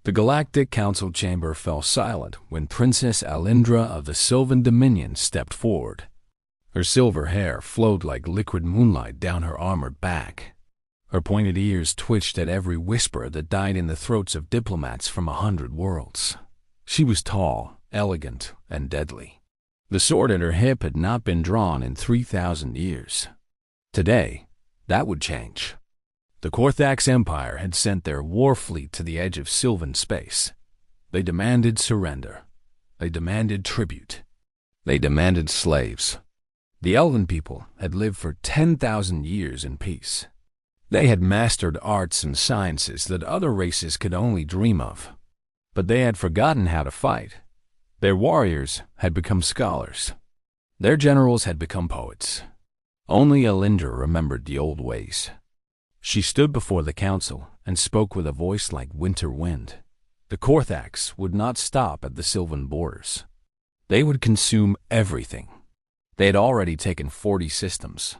The Galactic Council chamber fell silent when Princess Alindra of the Sylvan Dominion stepped forward. Her silver hair flowed like liquid moonlight down her armored back. Her pointed ears twitched at every whisper that died in the throats of diplomats from 100 worlds. She was tall, elegant, and deadly. The sword at her hip had not been drawn in 3,000 years. Today, that would change. The Korthax Empire had sent their war fleet to the edge of Sylvan space. They demanded surrender. They demanded tribute. They demanded slaves. The Elven people had lived for 10,000 years in peace. They had mastered arts and sciences that other races could only dream of. But they had forgotten how to fight. Their warriors had become scholars. Their generals had become poets. Only Alindra remembered the old ways. She stood before the council and spoke with a voice like winter wind. The Korthax would not stop at the Sylvan borders. They would consume everything. They had already taken 40 systems.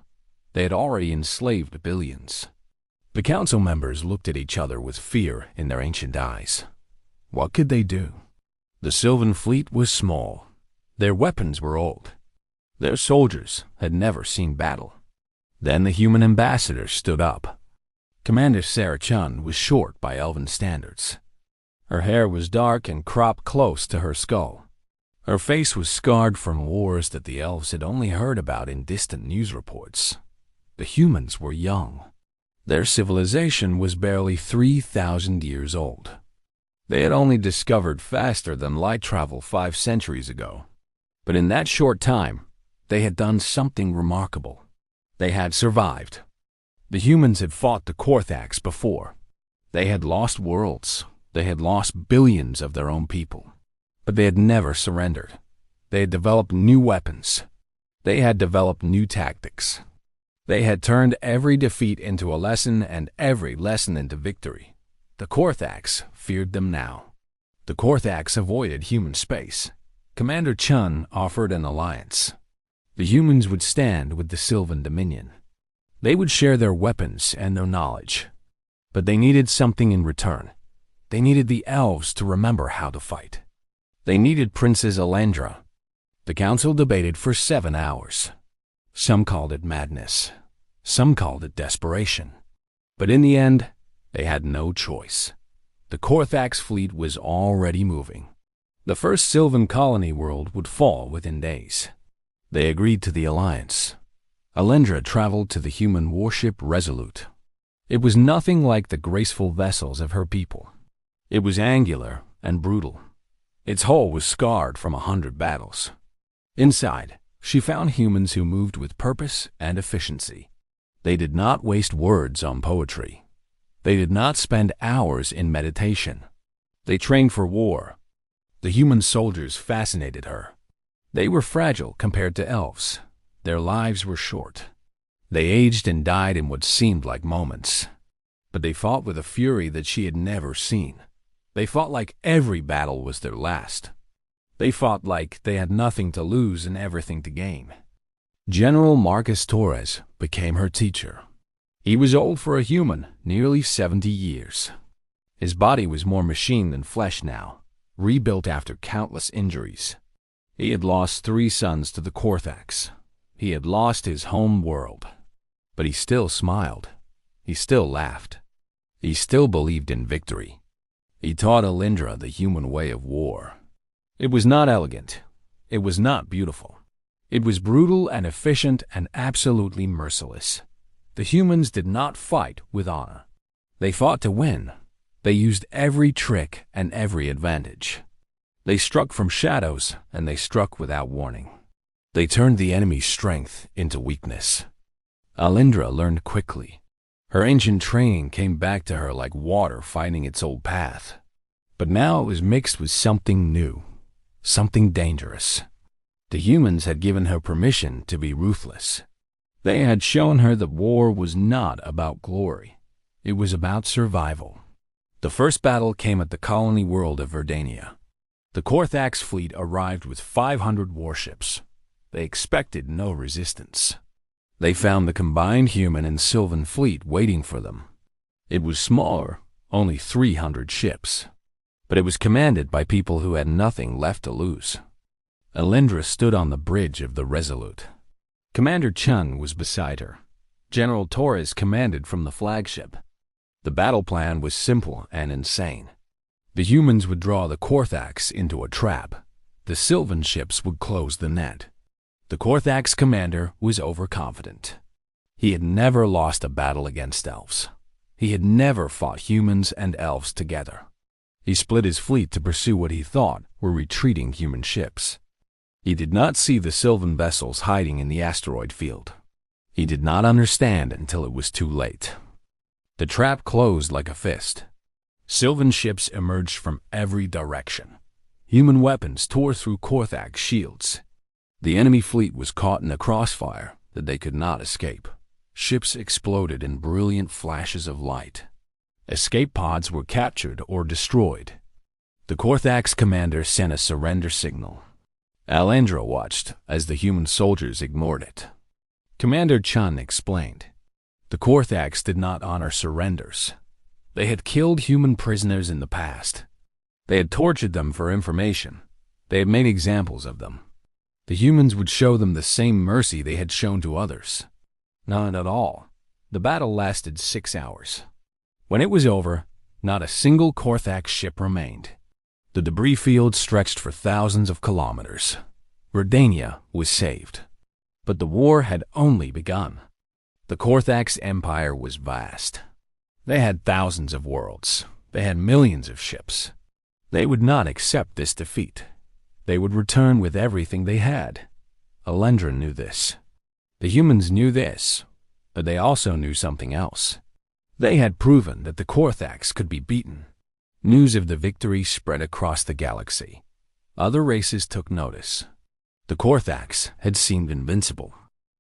They had already enslaved billions. The council members looked at each other with fear in their ancient eyes. What could they do? The Sylvan fleet was small. Their weapons were old. Their soldiers had never seen battle. Then the human ambassador stood up. Commander Sarah Chun was short by Elven standards. Her hair was dark and cropped close to her skull. Her face was scarred from wars that the elves had only heard about in distant news reports. The humans were young. Their civilization was barely 3,000 years old. They had only discovered faster than light travel 5 centuries ago. But in that short time, they had done something remarkable. They had survived. The humans had fought the Korthax before. They had lost worlds. They had lost billions of their own people. But they had never surrendered. They had developed new weapons. They had developed new tactics. They had turned every defeat into a lesson and every lesson into victory. The Korthax feared them now. The Korthax avoided human space. Commander Chun offered an alliance. The humans would stand with the Sylvan Dominion. They would share their weapons and their knowledge. But they needed something in return. They needed the elves to remember how to fight. They needed Princess Alindra. The council debated for 7 hours. Some called it madness. Some called it desperation. But in the end, they had no choice. The Korthax fleet was already moving. The first Sylvan colony world would fall within days. They agreed to the alliance. Alindra traveled to the human warship Resolute. It was nothing like the graceful vessels of her people. It was angular and brutal. Its hull was scarred from 100 battles. Inside, she found humans who moved with purpose and efficiency. They did not waste words on poetry. They did not spend hours in meditation. They trained for war. The human soldiers fascinated her. They were fragile compared to elves. Their lives were short. They aged and died in what seemed like moments. But they fought with a fury that she had never seen. They fought like every battle was their last. They fought like they had nothing to lose and everything to gain. General Marcus Torres became her teacher. He was old for a human, nearly 70 years. His body was more machine than flesh now, rebuilt after countless injuries. He had lost 3 sons to the Korthax. He had lost his home world. But he still smiled. He still laughed. He still believed in victory. He taught Alindra the human way of war. It was not elegant. It was not beautiful. It was brutal and efficient and absolutely merciless. The humans did not fight with honor. They fought to win. They used every trick and every advantage. They struck from shadows, and they struck without warning. They turned the enemy's strength into weakness. Alindra learned quickly. Her ancient training came back to her like water finding its old path. But now it was mixed with something new, something dangerous. The humans had given her permission to be ruthless. They had shown her that war was not about glory. It was about survival. The first battle came at the colony world of Verdania. The Korthax fleet arrived with 500 warships. They expected no resistance. They found the combined human and Sylvan fleet waiting for them. It was smaller, only 300 ships. but it was commanded by people who had nothing left to lose. Alindra stood on the bridge of the Resolute. Commander Chun was beside her. General Torres commanded from the flagship. The battle plan was simple and insane. The humans would draw the Korthax into a trap. The Sylvan ships would close the net. The Korthax commander was overconfident. He had never lost a battle against elves. He had never fought humans and elves together. He split his fleet to pursue what he thought were retreating human ships. He did not see the Sylvan vessels hiding in the asteroid field. He did not understand until it was too late. The trap closed like a fist. Sylvan ships emerged from every direction. Human weapons tore through Korthax shields. The enemy fleet was caught in a crossfire that they could not escape. Ships exploded in brilliant flashes of light. Escape pods were captured or destroyed. The Korthax commander sent a surrender signal. Alindra watched as the human soldiers ignored it. Commander Chun explained. The Korthax did not honor surrenders. They had killed human prisoners in the past. They had tortured them for information. They had made examples of them. The humans would show them the same mercy they had shown to others. None at all. The battle lasted 6 hours. When it was over, not a single Korthax ship remained. The debris field stretched for thousands of kilometers. Redania was saved. But the war had only begun. The Korthax Empire was vast. They had thousands of worlds. They had millions of ships. They would not accept this defeat. They would return with everything they had. Alindra knew this. The humans knew this, but they also knew something else. They had proven that the Korthax could be beaten. News of the victory spread across the galaxy. Other races took notice. The Korthax had seemed invincible.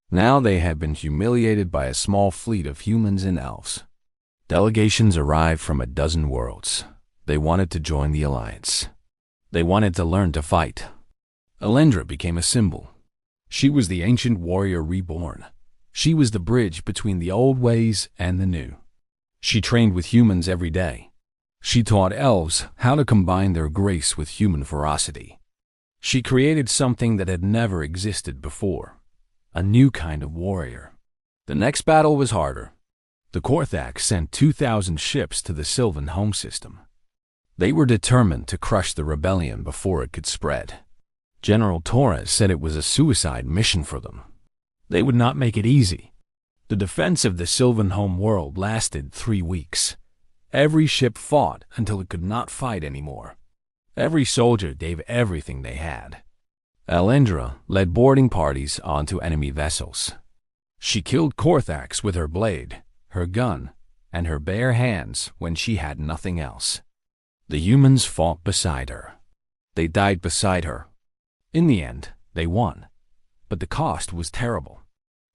Now they had been humiliated by a small fleet of humans and elves. Delegations arrived from a dozen worlds. They wanted to join the alliance. They wanted to learn to fight. Alindra became a symbol. She was the ancient warrior reborn. She was the bridge between the old ways and the new. She trained with humans every day. She taught elves how to combine their grace with human ferocity. She created something that had never existed before. A new kind of warrior. The next battle was harder. The Korthax sent 2,000 ships to the Sylvan home system. They were determined to crush the rebellion before it could spread. General Torres said it was a suicide mission for them. They would not make it easy. The defense of the Sylvan home world lasted 3 weeks. Every ship fought until it could not fight anymore. Every soldier gave everything they had. Alindra led boarding parties onto enemy vessels. She killed Korthax with her blade, her gun, and her bare hands when she had nothing else. The humans fought beside her. They died beside her. In the end, they won. But the cost was terrible.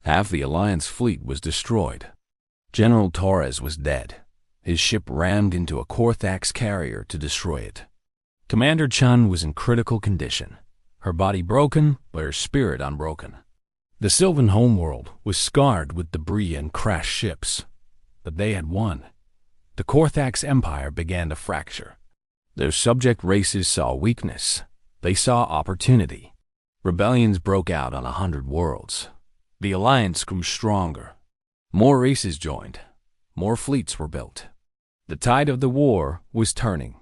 Half the Alliance fleet was destroyed. General Torres was dead. His ship rammed into a Korthax carrier to destroy it. Commander Chun was in critical condition. Her body broken, but her spirit unbroken. The Sylvan homeworld was scarred with debris and crashed ships. But they had won. The Korthax Empire began to fracture. Their subject races saw weakness. They saw opportunity. Rebellions broke out on 100 worlds. The alliance grew stronger. More races joined. More fleets were built. The tide of the war was turning.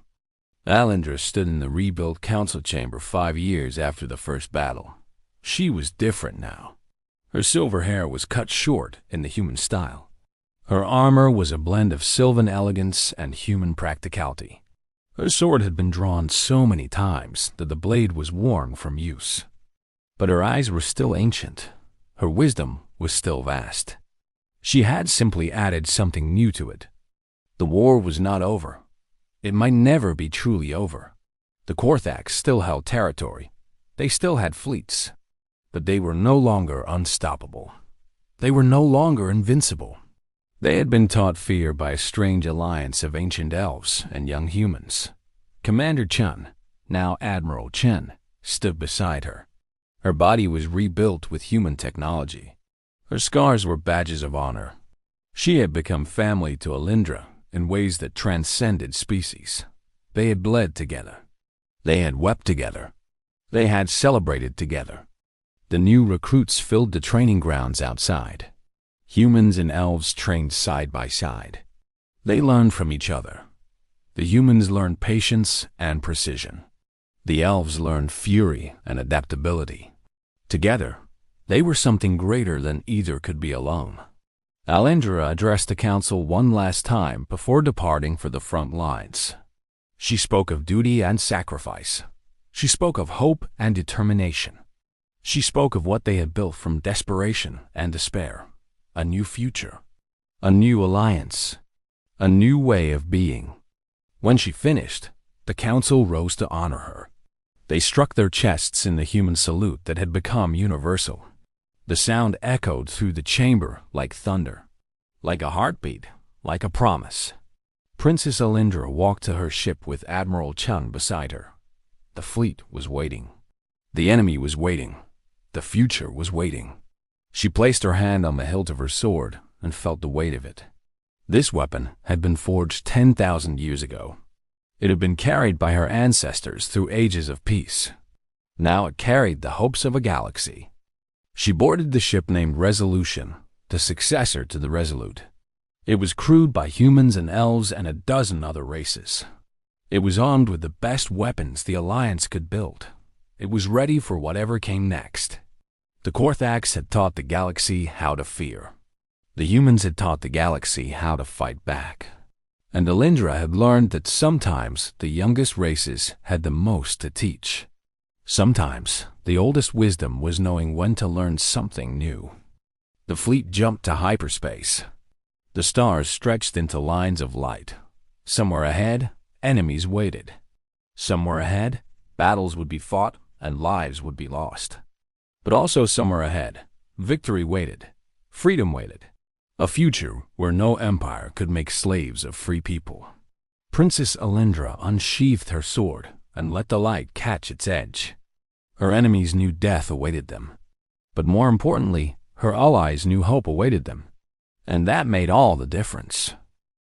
Alindra stood in the rebuilt council chamber 5 years after the first battle. She was different now. Her silver hair was cut short in the human style. Her armor was a blend of Sylvan elegance and human practicality. Her sword had been drawn so many times that the blade was worn from use. But her eyes were still ancient. Her wisdom was still vast. She had simply added something new to it. The war was not over. It might never be truly over. The Korthax still held territory. They still had fleets. But they were no longer unstoppable. They were no longer invincible. They had been taught fear by a strange alliance of ancient elves and young humans. Commander Chun, now Admiral Chen, stood beside her. Her body was rebuilt with human technology. Her scars were badges of honor. She had become family to Alindra in ways that transcended species. They had bled together. They had wept together. They had celebrated together. The new recruits filled the training grounds outside. Humans and elves trained side by side. They learned from each other. The humans learned patience and precision. The elves learned fury and adaptability. Together, they were something greater than either could be alone. Alindra addressed the council one last time before departing for the front lines. She spoke of duty and sacrifice. She spoke of hope and determination. She spoke of what they had built from desperation and despair, a new future, a new alliance, a new way of being. When she finished, the council rose to honor her. They struck their chests in the human salute that had become universal. The sound echoed through the chamber like thunder, like a heartbeat, like a promise. Princess Alindra walked to her ship with Admiral Chung beside her. The fleet was waiting. The enemy was waiting. The future was waiting. She placed her hand on the hilt of her sword and felt the weight of it. This weapon had been forged 10,000 years ago. It had been carried by her ancestors through ages of peace. Now it carried the hopes of a galaxy. She boarded the ship named Resolution, the successor to the Resolute. It was crewed by humans and elves and a dozen other races. It was armed with the best weapons the Alliance could build. It was ready for whatever came next. The Korthax had taught the galaxy how to fear. The humans had taught the galaxy how to fight back. And Alindra had learned that sometimes the youngest races had the most to teach. Sometimes the oldest wisdom was knowing when to learn something new. The fleet jumped to hyperspace. The stars stretched into lines of light. Somewhere ahead, enemies waited. Somewhere ahead, battles would be fought and lives would be lost. But also somewhere ahead, victory waited. Freedom waited. A future where no empire could make slaves of free people. Princess Alindra unsheathed her sword and let the light catch its edge. Her enemies knew death awaited them. But more importantly, her allies knew hope awaited them. And that made all the difference.